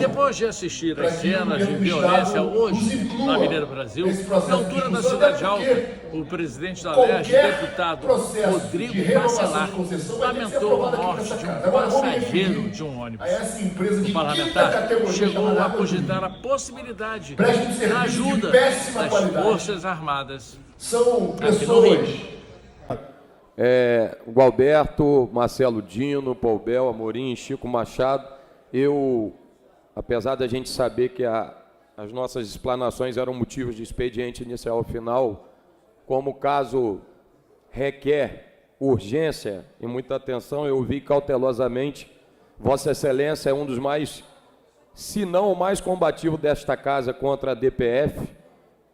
Depois de assistir às cenas de violência hoje na Avenida Brasil, na altura da Cidade Alta, o presidente da LERJ, deputado Rodrigo Bacelar, lamentou a morte de um passageiro de um ônibus. O parlamentar chegou a cogitar a possibilidade da ajuda das Forças Armadas aqui no Rio. Gualberto, Marcelo Dino, Paul Bel, Amorim, Chico Machado, apesar da gente saber que as nossas explanações eram motivos de expediente inicial ou final, como o caso requer urgência e muita atenção, eu ouvi cautelosamente, Vossa Excelência é um dos mais, se não o mais combativo desta casa contra a DPF,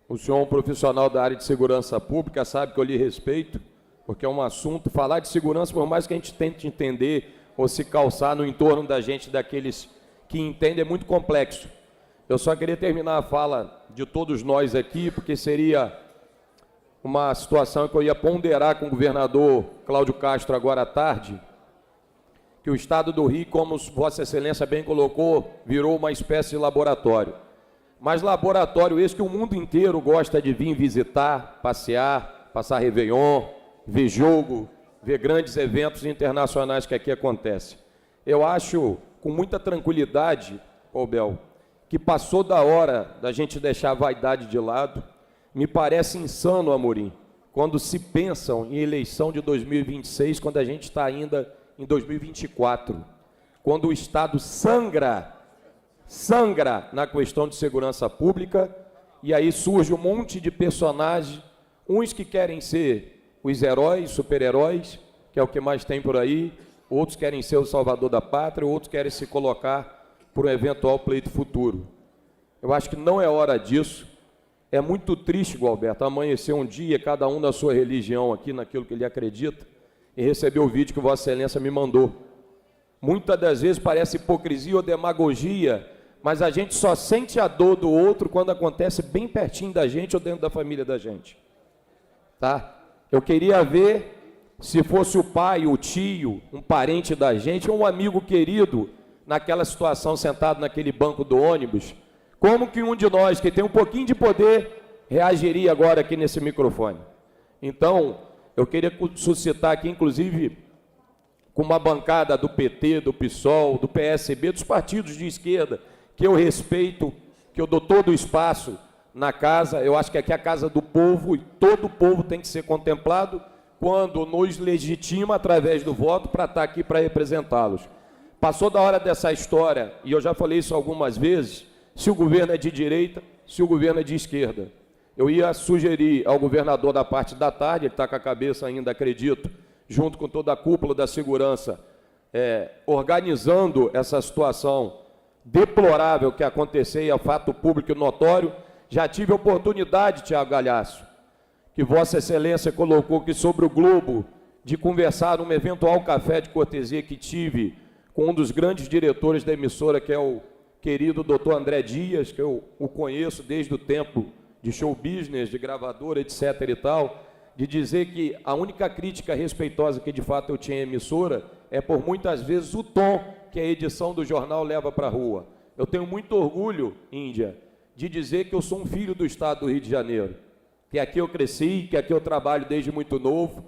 o senhor é um profissional da área de segurança pública, sabe que eu lhe respeito, porque é um assunto, falar de segurança, por mais que a gente tente entender ou se calçar no entorno da gente, daqueles que entendem, é muito complexo. Eu só queria terminar a fala de todos nós aqui, porque seria uma situação que eu ia ponderar com o governador Cláudio Castro agora à tarde, que o Estado do Rio, como Vossa Excelência bem colocou, virou uma espécie de laboratório. Mas laboratório esse que o mundo inteiro gosta de vir visitar, passear, passar Réveillon, ver jogo, ver grandes eventos internacionais que aqui acontecem. Eu acho, com muita tranquilidade, Paul Bel, que passou da hora da gente deixar a vaidade de lado. Me parece insano, Amorim, quando se pensam em eleição de 2026, quando a gente está ainda em 2024, quando o Estado sangra na questão de segurança pública, e aí surge um monte de personagens, uns que querem ser os heróis, super-heróis, que é o que mais tem por aí, outros querem ser o salvador da pátria, outros querem se colocar por um eventual pleito futuro. Eu acho que não é hora disso. É muito triste, Gualberto, amanhecer um dia, cada um da sua religião aqui, naquilo que ele acredita, e receber o vídeo que Vossa Excelência me mandou. Muitas das vezes parece hipocrisia ou demagogia, mas a gente só sente a dor do outro quando acontece bem pertinho da gente ou dentro da família da gente. Tá? Eu queria ver se fosse o pai, o tio, um parente da gente, ou um amigo querido, naquela situação, sentado naquele banco do ônibus, como que um de nós, que tem um pouquinho de poder, reagiria agora aqui nesse microfone. Então, eu queria suscitar aqui, inclusive, com uma bancada do PT, do PSOL, do PSB, dos partidos de esquerda, que eu respeito, que eu dou todo o espaço na casa. Eu acho que aqui é a casa do povo e todo o povo tem que ser contemplado quando nos legitima através do voto para estar aqui para representá-los. Passou da hora dessa história, e eu já falei isso algumas vezes, se o governo é de direita, se o governo é de esquerda. Eu ia sugerir ao governador da parte da tarde, ele está com a cabeça ainda, acredito, junto com toda a cúpula da segurança, organizando essa situação deplorável que aconteceu e é fato público e notório. Já tive a oportunidade, Tiago Galhaço, que Vossa Excelência colocou aqui sobre o Globo, de conversar num eventual café de cortesia que tive com um dos grandes diretores da emissora, que é o querido doutor André Dias, que eu o conheço desde o tempo de show business, de gravadora, etc. e tal, de dizer que a única crítica respeitosa que de fato eu tinha à emissora é por muitas vezes o tom que a edição do jornal leva para a rua. Eu tenho muito orgulho, Índia, de dizer que eu sou um filho do Estado do Rio de Janeiro, que aqui eu cresci, que aqui eu trabalho desde muito novo,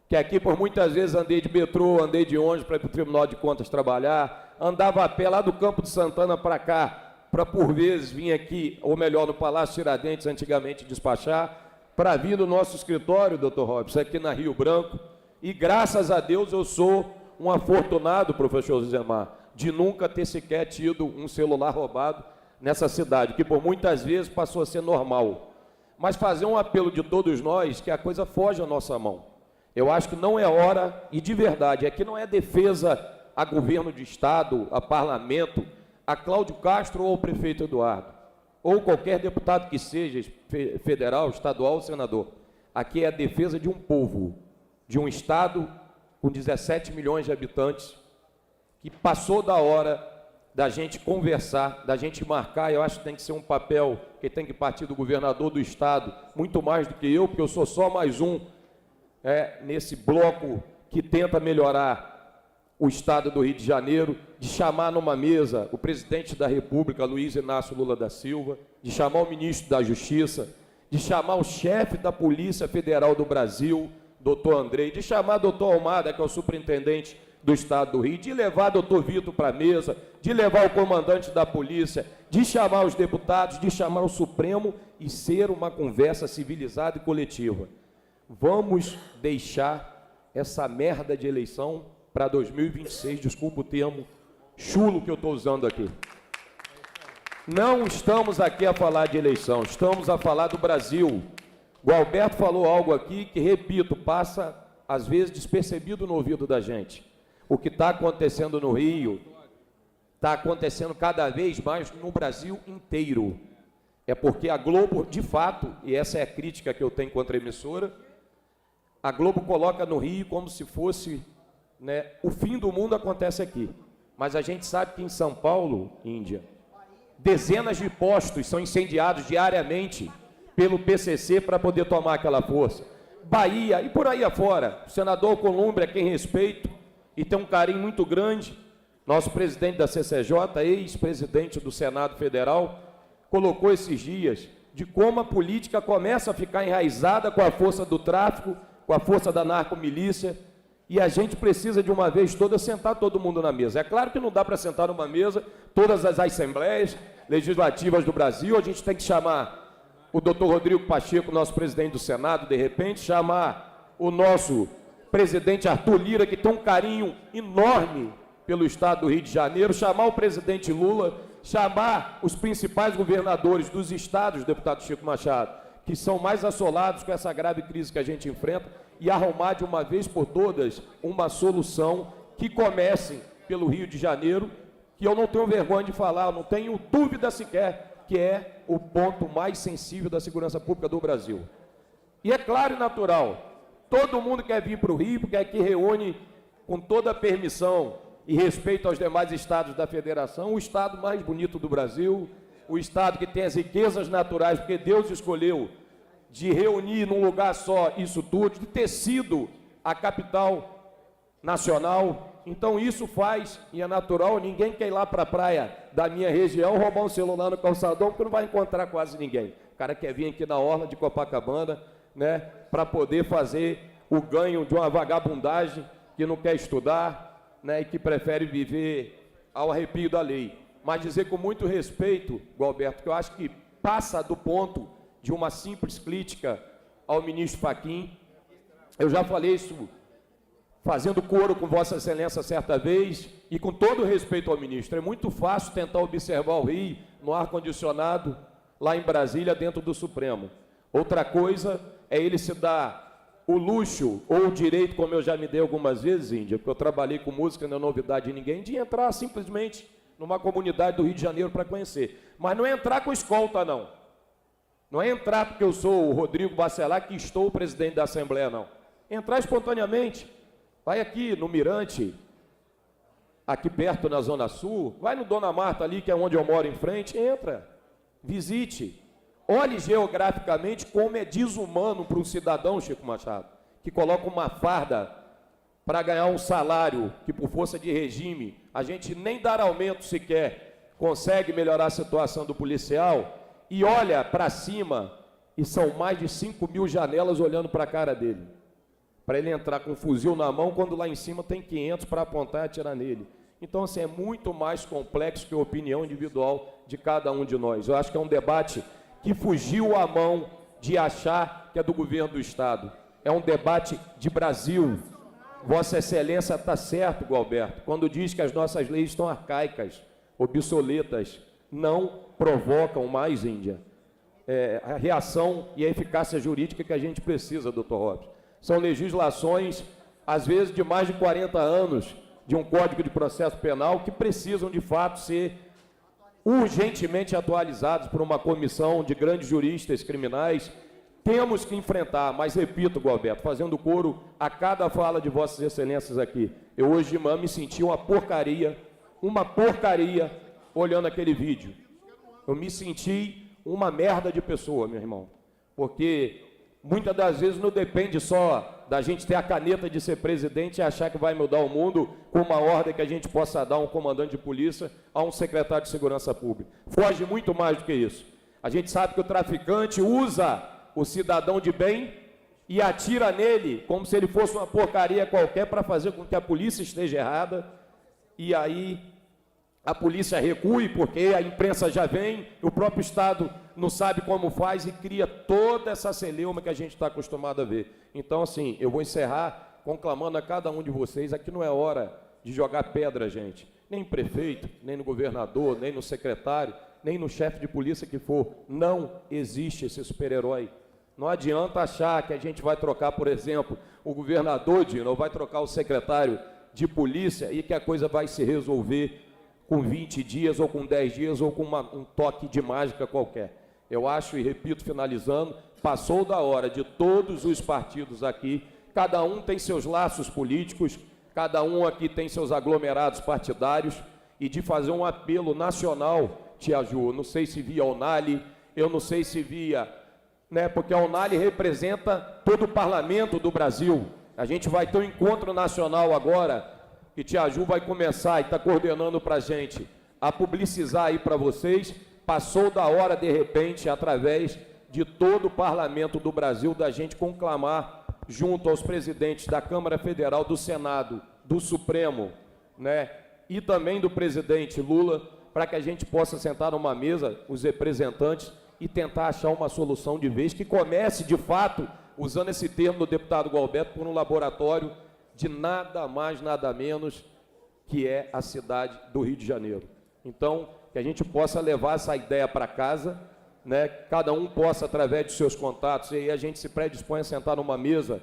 que aqui por muitas vezes andei de metrô, andei de ônibus para ir para o Tribunal de Contas trabalhar, andava a pé lá do Campo de Santana para cá, para por vezes vir aqui, ou melhor, no Palácio Tiradentes, antigamente despachar, para vir no nosso escritório, doutor Robson, aqui na Rio Branco, e graças a Deus eu sou um afortunado, professor Josemar, de nunca ter sequer tido um celular roubado nessa cidade, que por muitas vezes passou a ser normal. Mas fazer um apelo de todos nós, que a coisa foge à nossa mão. Eu acho que não é hora, e de verdade, aqui não é defesa a governo de Estado, a parlamento, a Cláudio Castro ou ao prefeito Eduardo, ou qualquer deputado que seja, federal, estadual ou senador. Aqui é a defesa de um povo, de um Estado com 17 milhões de habitantes, que passou da hora da gente conversar, da gente marcar. Eu acho que tem que ser um papel que tem que partir do governador do Estado, muito mais do que eu, porque eu sou só mais um nesse bloco que tenta melhorar o Estado do Rio de Janeiro, de chamar numa mesa o presidente da República, Luiz Inácio Lula da Silva, de chamar o ministro da Justiça, de chamar o chefe da Polícia Federal do Brasil, doutor Andrei, de chamar doutor Almada, que é o superintendente do Estado do Rio, de levar doutor Vitor para a mesa, de levar o comandante da polícia, de chamar os deputados, de chamar o Supremo e ser uma conversa civilizada e coletiva. Vamos deixar essa merda de eleição para 2026, desculpa o termo chulo que eu estou usando aqui. Não estamos aqui a falar de eleição, estamos a falar do Brasil. O Alberto falou algo aqui que, repito, passa às vezes despercebido no ouvido da gente. O que está acontecendo no Rio está acontecendo cada vez mais no Brasil inteiro. É porque a Globo, de fato, e essa é a crítica que eu tenho contra a emissora, a Globo coloca no Rio como se fosse, né, o fim do mundo acontece aqui. Mas a gente sabe que em São Paulo, Índia, dezenas de postos são incendiados diariamente pelo PCC para poder tomar aquela força. Bahia e por aí afora. O senador Columbre, a quem respeito e tem um carinho muito grande, nosso presidente da CCJ, ex-presidente do Senado Federal, colocou esses dias de como a política começa a ficar enraizada com a força do tráfico, com a força da narcomilícia, e a gente precisa de uma vez toda sentar todo mundo na mesa. É claro que não dá para sentar numa mesa todas as assembleias legislativas do Brasil, a gente tem que chamar o doutor Rodrigo Pacheco, nosso presidente do Senado, de repente, chamar o nosso presidente Arthur Lira, que tem um carinho enorme pelo Estado do Rio de Janeiro, chamar o presidente Lula, chamar os principais governadores dos estados, deputado Chico Machado, que são mais assolados com essa grave crise que a gente enfrenta, e arrumar de uma vez por todas uma solução que comece pelo Rio de Janeiro, que eu não tenho vergonha de falar, eu não tenho dúvida sequer, que é o ponto mais sensível da segurança pública do Brasil. E é claro e natural, todo mundo quer vir para o Rio, porque aqui reúne, com toda a permissão e respeito aos demais estados da federação, o estado mais bonito do Brasil, o estado que tem as riquezas naturais, porque Deus escolheu de reunir num lugar só isso tudo, de ter sido a capital nacional. Então isso faz, e é natural, ninguém quer ir lá para a praia da minha região roubar um celular no calçadão, porque não vai encontrar quase ninguém. O cara quer vir aqui na orla de Copacabana, né, para poder fazer o ganho de uma vagabundagem, que não quer estudar, né, e que prefere viver ao arrepio da lei. Mas dizer com muito respeito, Gualberto, que eu acho que passa do ponto de uma simples crítica ao ministro Fachin. Eu já falei isso fazendo coro com Vossa Excelência certa vez, e com todo o respeito ao ministro, é muito fácil tentar observar o Rio no ar-condicionado lá em Brasília, dentro do Supremo. Outra coisa é ele se dar o luxo ou o direito, como eu já me dei algumas vezes, Índia, porque eu trabalhei com música, não é novidade de ninguém, de entrar simplesmente numa comunidade do Rio de Janeiro para conhecer. Mas não é entrar com escolta, não. Não é entrar porque eu sou o Rodrigo Bacelar, que estou o presidente da Assembleia, não. Entrar espontaneamente. Vai aqui no Mirante, aqui perto na Zona Sul, vai no Dona Marta ali, que é onde eu moro em frente, entra, visite. Olhe geograficamente como é desumano para um cidadão, Chico Machado, que coloca uma farda para ganhar um salário que, por força de regime, a gente nem dar aumento sequer consegue melhorar a situação do policial, e olha para cima, e são mais de 5.000 janelas olhando para a cara dele, para ele entrar com um fuzil na mão, quando lá em cima tem 500 para apontar e atirar nele. Então, assim, é muito mais complexo que a opinião individual de cada um de nós. Eu acho que é um debate que fugiu à mão de achar que é do governo do Estado. É um debate de Brasil. Vossa Excelência está certo, Gualberto, quando diz que as nossas leis estão arcaicas, obsoletas, não provocam mais, Índia, a reação e a eficácia jurídica que a gente precisa, doutor Robson. São legislações, às vezes, de mais de 40 anos, de um Código de Processo Penal, que precisam, de fato, ser urgentemente atualizados por uma comissão de grandes juristas criminais. Temos que enfrentar, mas repito, Gualberto, fazendo coro a cada fala de Vossas Excelências aqui, eu hoje de manhã me senti uma porcaria, olhando aquele vídeo. Eu me senti uma merda de pessoa, meu irmão, porque muitas das vezes não depende só da gente ter a caneta de ser presidente e achar que vai mudar o mundo com uma ordem que a gente possa dar a um comandante de polícia, a um secretário de segurança pública. Foge muito mais do que isso. A gente sabe que o traficante usa o cidadão de bem e atira nele como se ele fosse uma porcaria qualquer para fazer com que a polícia esteja errada, e aí a polícia recue porque a imprensa já vem, o próprio Estado não sabe como faz e cria toda essa celeuma que a gente está acostumado a ver. Então, assim, eu vou encerrar conclamando a cada um de vocês, aqui não é hora de jogar pedra, gente, nem no prefeito, nem no governador, nem no secretário, nem no chefe de polícia que for. Não existe esse super-herói. Não adianta achar que a gente vai trocar, por exemplo, o governador, Dino, ou vai trocar o secretário de polícia e que a coisa vai se resolver com 20 dias, ou com 10 dias, ou com um toque de mágica qualquer. Eu acho, e repito, finalizando, passou da hora de todos os partidos aqui, cada um tem seus laços políticos, cada um aqui tem seus aglomerados partidários, e de fazer um apelo nacional, Tia Ju, não sei se via Onali, eu não sei se via, né, porque a Onali representa todo o parlamento do Brasil. A gente vai ter um encontro nacional agora, que Tia Ju vai começar e está coordenando para a gente a publicizar aí para vocês. Passou da hora, de repente, através de todo o parlamento do Brasil, da gente conclamar junto aos presidentes da Câmara Federal, do Senado, do Supremo, né, e também do presidente Lula, para que a gente possa sentar numa mesa, os representantes, e tentar achar uma solução de vez que comece, de fato, usando esse termo do deputado Gualberto, por um laboratório de nada mais, nada menos que é a cidade do Rio de Janeiro. Então, que a gente possa levar essa ideia para casa, né? Cada um possa, através de seus contatos, e aí a gente se predispõe a sentar numa mesa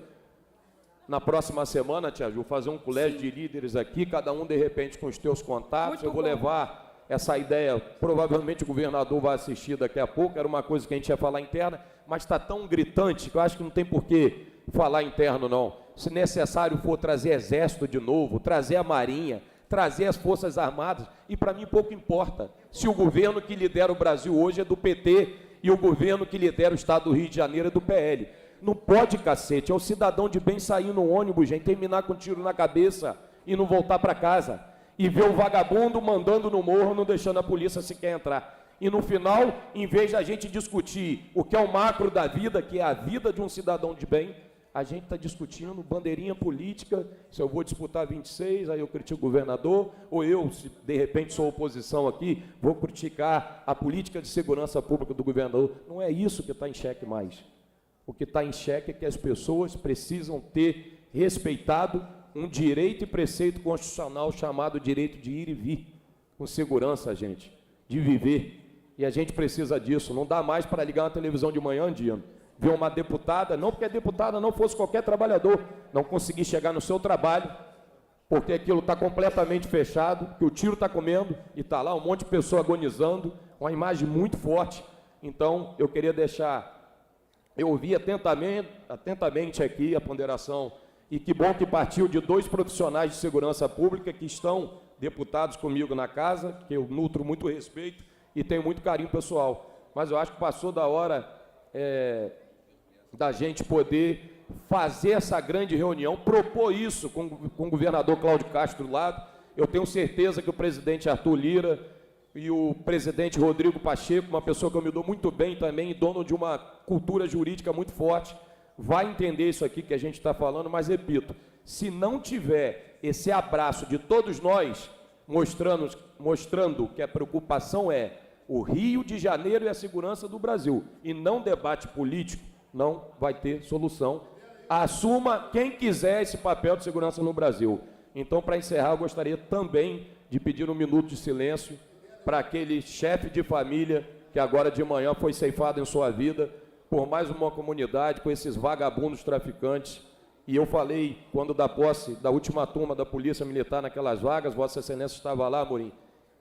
na próxima semana, Tia Ju, fazer um colégio de líderes aqui, cada um, de repente, com os teus contatos. Muito Eu vou levar essa ideia, provavelmente o governador vai assistir daqui a pouco, era uma coisa que a gente ia falar interna, mas está tão gritante que eu acho que não tem por que falar interno, não. Se necessário for trazer exército de novo, trazer a marinha, trazer as forças armadas, e para mim pouco importa se o governo que lidera o Brasil hoje é do PT e o governo que lidera o estado do Rio de Janeiro é do PL. Não pode, cacete, é o cidadão de bem sair no ônibus, gente, terminar com um tiro na cabeça e não voltar para casa, e ver o vagabundo mandando no morro, não deixando a polícia sequer entrar. E no final, em vez de a gente discutir o que é o macro da vida, que é a vida de um cidadão de bem, a gente está discutindo bandeirinha política, se eu vou disputar 26, aí eu critico o governador, ou eu, se de repente sou oposição aqui, vou criticar a política de segurança pública do governador. Não é isso que está em xeque mais. O que está em xeque é que as pessoas precisam ter respeitado um direito e preceito constitucional chamado direito de ir e vir, com segurança, gente, de viver. E a gente precisa disso. Não dá mais para ligar uma televisão de manhã, Diano, ver uma deputada, não porque a deputada não fosse qualquer trabalhador, não conseguir chegar no seu trabalho, porque aquilo está completamente fechado, que o tiro está comendo, e está lá um monte de pessoa agonizando, uma imagem muito forte. Então, eu queria deixar, eu ouvi atentamente aqui a ponderação, e que bom que partiu de 2 profissionais de segurança pública que estão deputados comigo na casa, que eu nutro muito respeito e tenho muito carinho pessoal. Mas eu acho que passou da hora da gente poder fazer essa grande reunião, propor isso com o governador Cláudio Castro do lado. Eu tenho certeza que o presidente Arthur Lira e o presidente Rodrigo Pacheco, uma pessoa que eu me dou muito bem também, e dono de uma cultura jurídica muito forte, vai entender isso aqui que a gente está falando, mas repito, se não tiver esse abraço de todos nós, mostrando que a preocupação é o Rio de Janeiro e a segurança do Brasil, e não debate político, não vai ter solução. Assuma quem quiser esse papel de segurança no Brasil. Então, para encerrar, eu gostaria também de pedir um minuto de silêncio para aquele chefe de família que agora de manhã foi ceifado em sua vida por mais uma comunidade com esses vagabundos traficantes. E eu falei, quando da posse da última turma da Polícia Militar naquelas vagas, Vossa Excelência estava lá, Amorim,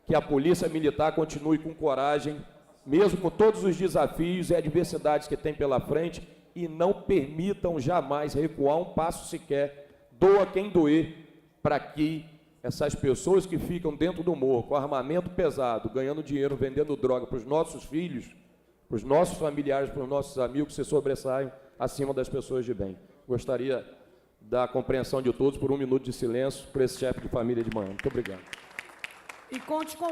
que a Polícia Militar continue com coragem, mesmo com todos os desafios e adversidades que tem pela frente, e não permitam jamais recuar um passo sequer, doa quem doer, para que essas pessoas que ficam dentro do morro com armamento pesado, ganhando dinheiro, vendendo droga para os nossos filhos, para os nossos familiares, para os nossos amigos, se sobressaiam acima das pessoas de bem. Gostaria da compreensão de todos por 1 minuto de silêncio para esse chefe de família de manhã. Muito obrigado. E conte com